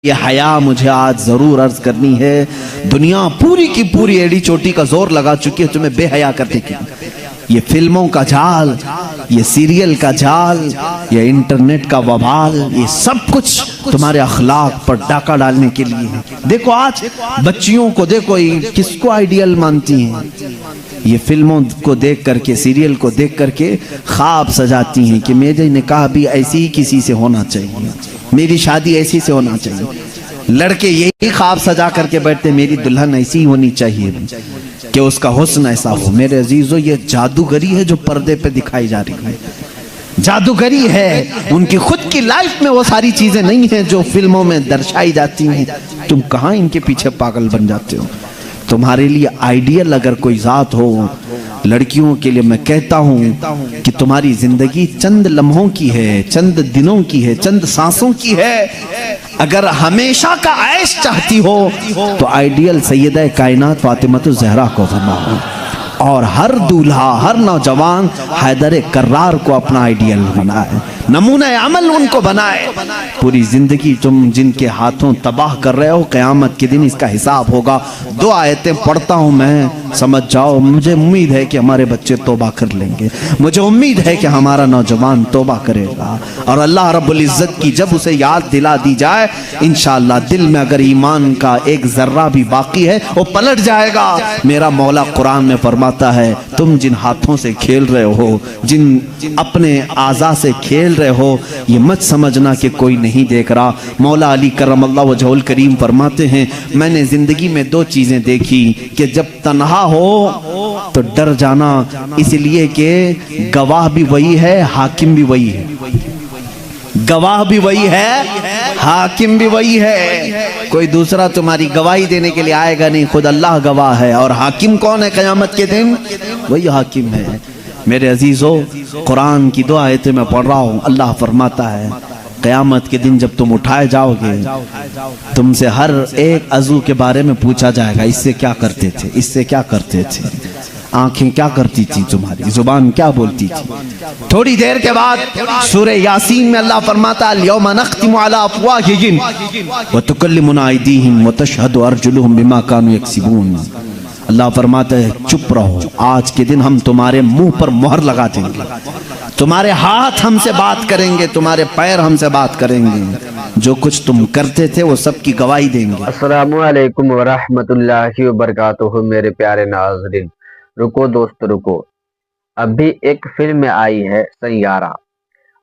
یہ حیا مجھے آج ضرور عرض کرنی ہے، دنیا پوری کی پوری ایڑی چوٹی کا زور لگا چکی ہے تمہیں بے حیا کرنے کی۔ یہ فلموں کا جال، یہ سیریل کا جال، یہ انٹرنیٹ کا وبال، یہ سب کچھ تمہارے اخلاق پر ڈاکہ ڈالنے کے لیے ہے۔ دیکھو آج بچیوں کو دیکھو، کس کو آئیڈیل مانتی ہیں؟ یہ فلموں کو دیکھ کر کے، سیریل کو دیکھ کر کے خواب سجاتی ہیں کہ میرے نکاح بھی ایسی ہی کسی سے ہونا چاہیے، میری شادی ایسی سے ہونا چاہیے۔ لڑکے یہی خواب سجا کر کے بیٹھتے، میری دلہن ایسی ہونی چاہیے کہ اس کا حسن ایسا ہو۔ میرے عزیزو، یہ جادوگری ہے جو پردے پہ دکھائی جا رہی ہے، جادوگری ہے۔ ان کی خود کی لائف میں وہ ساری چیزیں نہیں ہیں جو فلموں میں درشائی جاتی ہیں۔ تم کہاں ان کے پیچھے پاگل بن جاتے ہو؟ تمہارے لیے آئیڈیل اگر کوئی ذات ہو، لڑکیوں کے لیے میں کہتا ہوں کہ تمہاری زندگی چند لمحوں کی ہے، چند دنوں کی ہے، چند سانسوں کی ہے۔ اگر ہمیشہ کا عیش چاہتی ہو تو آئیڈیل سیدہ کائنات فاطمہ الزہرا کو بناؤ، اور ہر دولہا، ہر نوجوان حیدر کرار کو اپنا آئیڈیل بنائے، نمونہ عمل ان کو بنائے۔ پوری زندگی تم جن کے ہاتھوں تباہ کر رہے ہو، قیامت کے دن اس کا حساب ہوگا۔ دو آیتیں پڑھتا ہوں میں، سمجھ جاؤ۔ مجھے امید ہے کہ ہمارے بچے توبہ کر لیں گے، مجھے امید ہے کہ ہمارا نوجوان توبہ کرے گا، اور اللہ رب العزت کی جب اسے یاد دلا دی جائے، انشاءاللہ دل میں اگر ایمان کا ایک ذرہ بھی باقی ہے وہ پلٹ جائے گا۔ میرا مولا قرآن میں فرماتا ہے، تم جن ہاتھوں سے کھیل رہے ہو، جن اپنے اعضاء سے کھیل رہے ہو، یہ مت سمجھنا کہ کوئی نہیں دیکھ رہا۔ مولا علی کرم اللہ وجہہ الکریم فرماتے ہیں، میں نے زندگی میں دو چیزیں دیکھی کہ جب تنہا ہو تو ڈر جانا، اس لیے کہ گواہ بھی وہی ہے، حاکم بھی وہی ہے۔ گواہ بھی وہی ہے، حاکم بھی وہی ہے۔ کوئی دوسرا تمہاری گواہی دینے کے لیے آئے گا نہیں، خود اللہ گواہ ہے۔ اور حاکم کون ہے قیامت کے دن؟ وہی حاکم ہے۔ میرے عزیزو، قرآن کی دو آیتیں میں پڑھ رہا ہوں، اللہ فرماتا ہے قیامت کے دن جب تم اٹھائے جاؤ گے، تم سے ہر ایک عضو کے بارے میں پوچھا جائے گا، اس سے کیا کرتے تھے، اس سے کیا کرتے تھے، آنکھیں کیا کرتی تھی تمہاری، زبان کیا بولتی تھی۔ تھوڑی دیر کے بعد سورہ یاسین میں اللہ فرماتا ہے، اليوم نختم على افواہہم وتکلمنا ایدیہم وتشہد ارجلہم بما كانوا یکسبون۔ اللہ فرماتا ہے چپ رہو، آج کے دن ہم تمہارے منہ پر مہر لگا دیں گے، تمہارے ہاتھ ہم سے بات کریں گے، تمہارے پیر ہم سے بات کریں گے، جو کچھ تم کرتے تھے وہ سب کی گواہی دیں گے۔ السلام علیکم ورحمت اللہ وبرکاتہ۔ میرے پیارے ناظرین، رکو دوست رکو، ابھی ایک فلم آئی ہے سیارہ،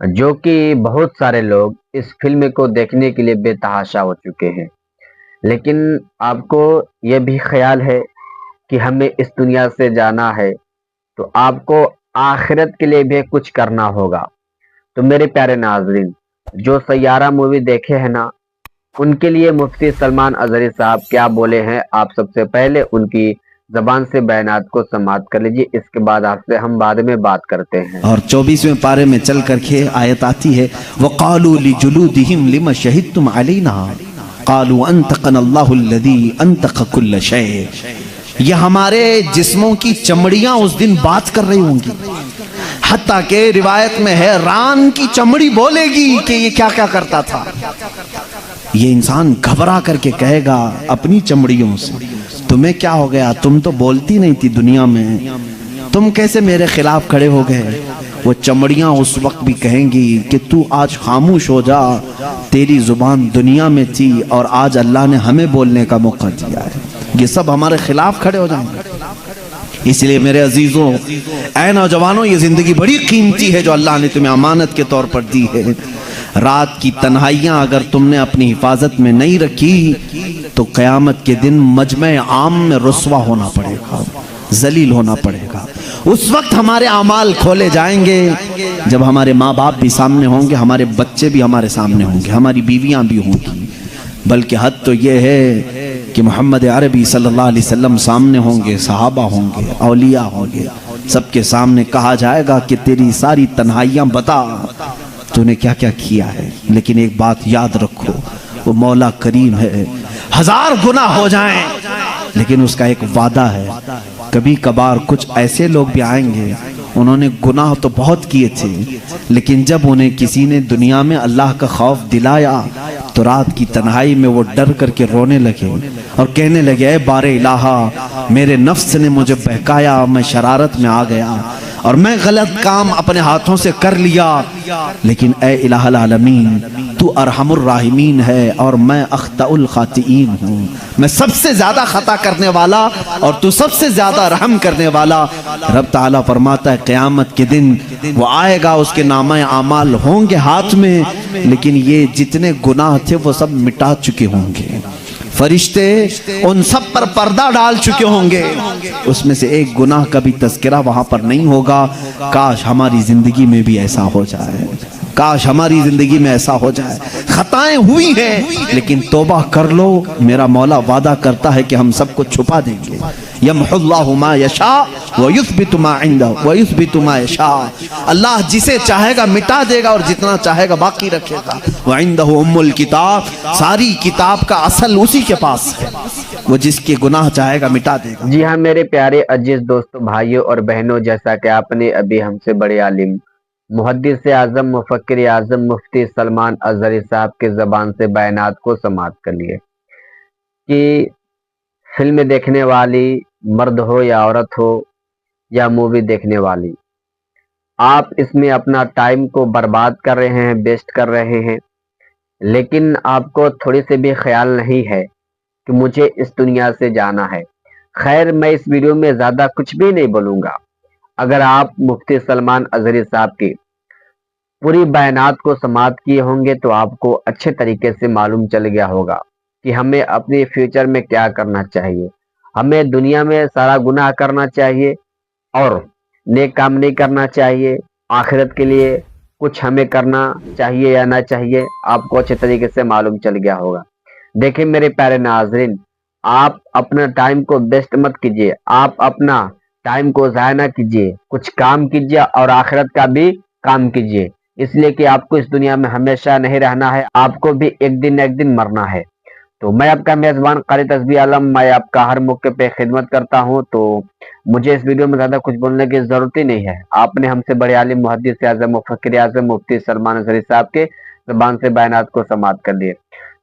جو کہ بہت سارے لوگ اس فلم کو دیکھنے کے لیے بے تحاشا ہو چکے ہیں، لیکن آپ کو یہ بھی خیال ہے کہ ہمیں اس دنیا سے جانا ہے تو آپ کو آخرت کے لیے بھی کچھ کرنا ہوگا۔ تو میرے پیارے ناظرین، جو سیارہ مووی دیکھے ہیں نا، ان کے لیے مفتی سلمان اظہری صاحب کیا بولے ہیں، آپ سب سے پہلے ان کی زبان سے بیانات کو سماعت کر لیجئے، اس کے بعد آپ سے ہم بعد میں بات کرتے ہیں۔ اور 24ویں پارے میں چل کر کے آیت آتی ہے، وَقَالُوا لِجُلُودِهِمْ لِمَ شَهِدْتُمْ عَلَيْنَا قَالُوا أَنْتَقَنَا اللَّهُ الَّذِي أَنْتَقَ كُلَّ شَيْءٍ۔ یہ ہمارے جسموں کی چمڑیاں اس دن بات کر رہی ہوں گی، حتیٰ کہ روایت میں ہے ران کی چمڑی بولے گی کہ یہ کیا کیا کرتا تھا۔ یہ انسان گھبرا کر کے کہے گا اپنی چمڑیوں سے، تمہیں کیا ہو گیا، تم تو بولتی نہیں تھی دنیا میں، تم کیسے میرے خلاف کھڑے ہو گئے؟ وہ چمڑیاں اس وقت بھی کہیں گی کہ تو آج خاموش ہو جا، تیری زبان دنیا میں تھی اور آج اللہ نے ہمیں بولنے کا موقع دیا ہے۔ یہ سب ہمارے خلاف کھڑے ہو جائیں گے۔ اس لیے میرے عزیزوں، اے نوجوانوں، یہ زندگی بڑی قیمتی ہے جو اللہ نے تمہیں امانت کے طور پر دی ہے۔ رات کی تنہائیاں اگر تم نے اپنی حفاظت میں نہیں رکھی تو قیامت کے دن مجمع عام میں رسوا ہونا پڑے گا، ذلیل ہونا پڑے گا۔ اس وقت ہمارے اعمال کھولے جائیں گے جب ہمارے ماں باپ بھی سامنے ہوں گے، ہمارے بچے بھی ہمارے سامنے ہوں گے، ہماری بیویاں بھی ہوں گی، بلکہ حد تو یہ ہے کہ محمد عربی صلی اللہ علیہ وسلم سامنے ہوں گے، صحابہ ہوں گے، اولیاء ہوں گے، سب کے سامنے کہا جائے گا کہ تیری ساری تنہائیاں بتا، تو نے کیا کیا کیا ہے۔ لیکن ایک بات یاد رکھو، وہ مولا کریم ہے، ہزار گناہ ہو جائیں لیکن اس کا ایک وعدہ ہے، کبھی کبھار کچھ ایسے لوگ بھی آئیں گے، انہوں نے گناہ تو بہت کیے تھے، لیکن جب انہیں کسی نے دنیا میں اللہ کا خوف دلایا تو رات کی تنہائی میں وہ ڈر کر کے رونے لگے اور کہنے لگے اے بار الہا، میرے نفس نے مجھے بہکایا، میں شرارت میں آ گیا اور میں غلط کام اپنے ہاتھوں سے کر لیا، لیکن اے الہ العالمین تو ارحم الراحمین ہے اور میں اخطأ الخاطئین ہوں، میں سب سے زیادہ خطا کرنے والا اور تو سب سے زیادہ رحم کرنے والا۔ رب تعالیٰ فرماتا ہے قیامت کے دن وہ آئے گا، اس کے نامہ اعمال ہوں گے ہاتھ میں، لیکن یہ جتنے گناہ تھے وہ سب مٹا چکے ہوں گے، فرشتے ان سب پر پردہ ڈال چکے ہوں گے، اس میں سے ایک گناہ کا بھی تذکرہ وہاں پر نہیں ہوگا۔ کاش ہماری زندگی میں بھی ایسا ہو جائے، کاش ہماری زندگی میں ایسا ہو جائے۔ خطائیں ہوئی ہیں لیکن توبہ کر لو، میرا مولا وعدہ کرتا ہے کہ ہم سب کو چھپا دیں گے۔ یمحو اللہ ما یشاء ویثبت ما عنده ویثبت ما یشاء، اللہ جسے چاہے گا مٹا دے گا اور جتنا چاہے گا باقی رکھے گا۔ وعنده ام الکتاب، ساری کتاب کا اصل اسی کے پاس ہے، وہ جس کے گناہ چاہے گا مٹا دے گا۔ جی ہاں میرے پیارے عزیز دوستوں، بھائیوں اور بہنوں، جیسا کہ آپ نے ابھی ہم سے بڑے عالم محدث اعظم مفکر اعظم مفتی سلمان اظہری صاحب کے زبان سے بیانات کو سماعت کر لیے کہ فلم دیکھنے والی مرد ہو یا عورت ہو یا مووی دیکھنے والی، آپ اس میں اپنا ٹائم کو برباد کر رہے ہیں، ویسٹ کر رہے ہیں، لیکن آپ کو تھوڑی سے بھی خیال نہیں ہے کہ مجھے اس دنیا سے جانا ہے۔ خیر، میں اس ویڈیو میں زیادہ کچھ بھی نہیں بولوں گا۔ اگر آپ مفتی سلمان اظہری صاحب کی پوری بیانات کو سماعت کیے ہوں گے تو آپ کو اچھے طریقے سے معلوم چل گیا ہوگا کہ ہمیں اپنے فیوچر میں کیا کرنا چاہیے۔ ہمیں دنیا میں سارا گناہ کرنا چاہیے اور نیک کام نہیں کرنا چاہیے، آخرت کے لیے کچھ ہمیں کرنا چاہیے یا نہ چاہیے، آپ کو اچھے طریقے سے معلوم چل گیا ہوگا۔ دیکھیں میرے پیارے ناظرین، آپ اپنا ٹائم کو ویسٹ مت کیجیے، آپ اپنا ٹائم کو ضائع نہ کیجیے، کچھ کام کیجیے اور آخرت کا بھی کام کیجیے، اس لیے کہ آپ کو اس دنیا میں ہمیشہ نہیں رہنا ہے، آپ کو بھی ایک دن نہ ایک دن مرنا ہے۔ تو میں آپ کا میزبان قاری تسبیح عالم، میں آپ کا ہر موقع پہ خدمت کرتا ہوں، تو مجھے اس ویڈیو میں زیادہ کچھ بولنے کی ضرورت ہی نہیں ہے۔ آپ نے ہم سے بڑے عالم محدث اعظم مفکر اعظم مفتی سلمان اظہری صاحب کے زبان سے بیانات کو سماعت کر لیے۔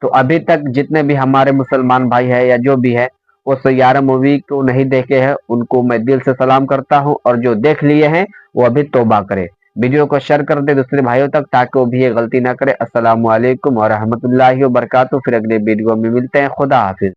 تو ابھی تک جتنے بھی ہمارے مسلمان بھائی ہیں یا جو بھی ہے وہ سیارہ مووی کو نہیں دیکھے ہیں، ان کو میں دل سے سلام کرتا ہوں، اور جو دیکھ لیے ہیں وہ ابھی توبہ کرے۔ ویڈیو کو شیئر کر دے دوسرے بھائیوں تک تاکہ وہ بھی یہ غلطی نہ کرے۔ السلام علیکم ورحمۃ اللہ وبرکاتہ۔ پھر اگلے ویڈیو میں ملتے ہیں، خدا حافظ۔